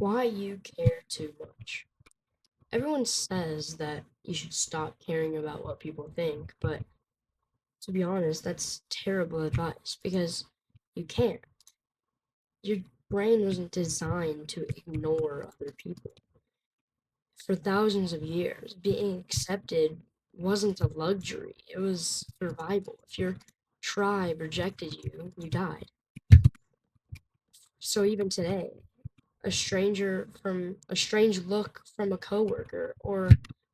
Why you care too much. Everyone says that you should stop caring about what people think, but to be honest, that's terrible advice because you can't. Your brain wasn't designed to ignore other people. For thousands of years, being accepted wasn't a luxury, it was survival. If your tribe rejected you, you died. So even today, a strange look from a coworker, or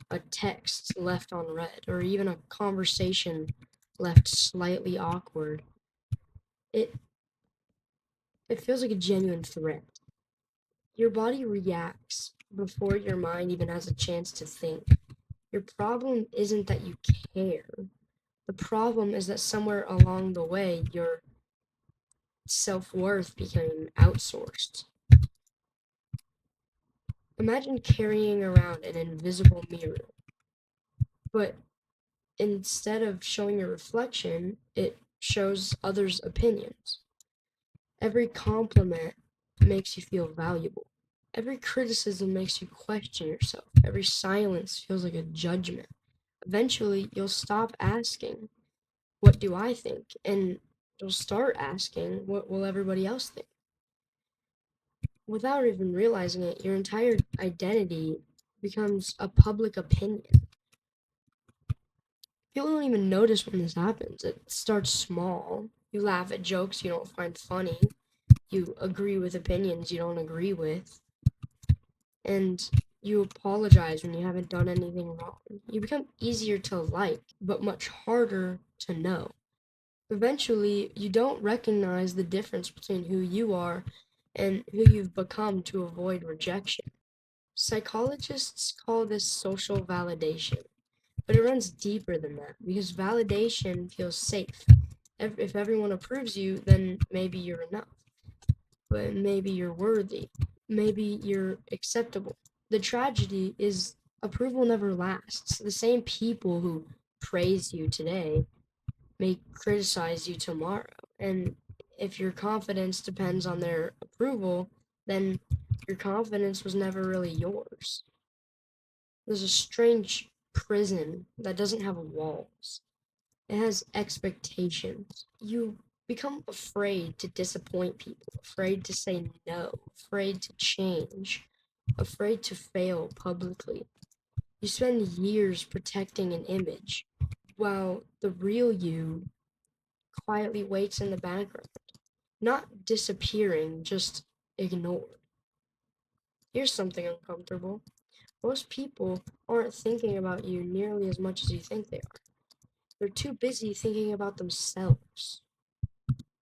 a text left unread, or even a conversation left slightly awkward, it it feels like a genuine threat. Your body reacts before your mind even has a chance to think. Your problem isn't that you care. The problem is that somewhere along the way your self-worth became outsourced. Imagine carrying around an invisible mirror, but instead of showing your reflection, it shows others' opinions. Every compliment makes you feel valuable. Every criticism makes you question yourself. Every silence feels like a judgment. Eventually, you'll stop asking, "What do I think?" And you'll start asking, "What will everybody else think?" Without even realizing it, your entire identity becomes a public opinion. People don't even notice when this happens. It starts small. You laugh at jokes you don't find funny. You agree with opinions you don't agree with. And you apologize when you haven't done anything wrong. You become easier to like, but much harder to know. Eventually, you don't recognize the difference between who you are and who you've become to avoid rejection. Psychologists call this social validation, but it runs deeper than that because validation feels safe. If everyone approves you, then maybe you're enough. But maybe you're worthy. Maybe you're acceptable. The tragedy is approval never lasts. The same people who praise you today may criticize you tomorrow. And if your confidence depends on their approval, then your confidence was never really yours. There's a strange prison that doesn't have walls. It has expectations. You become afraid to disappoint people, afraid to say no, afraid to change, afraid to fail publicly. You spend years protecting an image while the real you quietly waits in the background, not disappearing, just ignored. Here's something uncomfortable. Most people aren't thinking about you nearly as much as you think they are. They're too busy thinking about themselves.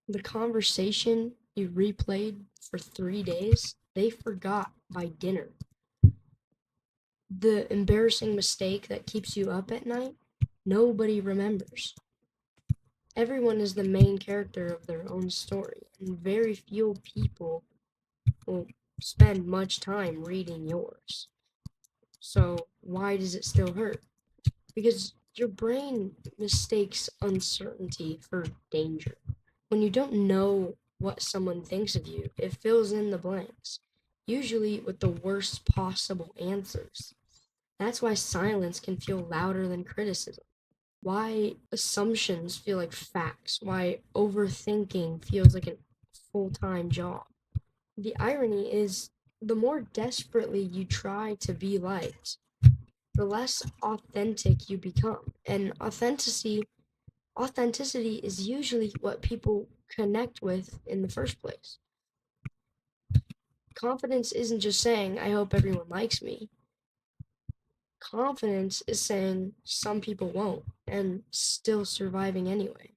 The conversation you replayed for 3 days, they forgot by dinner. The embarrassing mistake that keeps you up at night, nobody remembers. Everyone is the main character of their own story, and very few people will spend much time reading yours. So, why does it still hurt? Because your brain mistakes uncertainty for danger. When you don't know what someone thinks of you, it fills in the blanks, usually with the worst possible answers. That's why silence can feel louder than criticism. Why assumptions feel like facts. Why overthinking feels like a full time job. The irony is, the more desperately you try to be liked, the less authentic you become. And authenticity is usually what people connect with in the first place. Confidence isn't just saying, "I hope everyone likes me." Confidence is saying some people won't and still surviving anyway.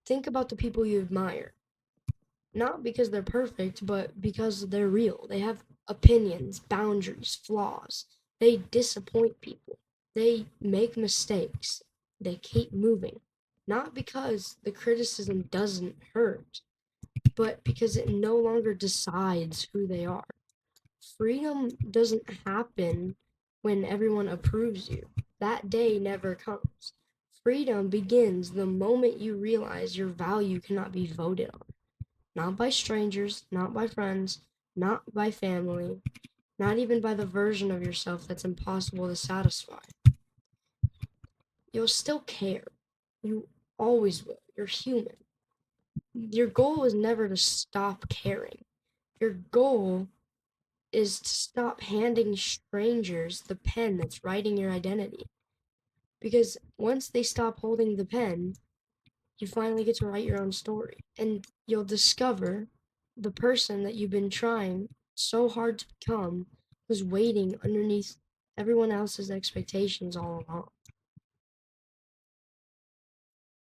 Think about the people you admire. Not because they're perfect, but because they're real. They have opinions, boundaries, flaws. They disappoint people. They make mistakes. They keep moving. Not because the criticism doesn't hurt, but because it no longer decides who they are. Freedom doesn't happen when everyone approves you. That day never comes. Freedom begins the moment you realize your value cannot be voted on. Not by strangers, not by friends, not by family, not even by the version of yourself that's impossible to satisfy. You'll still care. You always will. You're human. Your goal is never to stop caring. Your goal is to stop handing strangers the pen that's writing your identity. Because once they stop holding the pen, you finally get to write your own story. And you'll discover the person that you've been trying so hard to become was waiting underneath everyone else's expectations all along.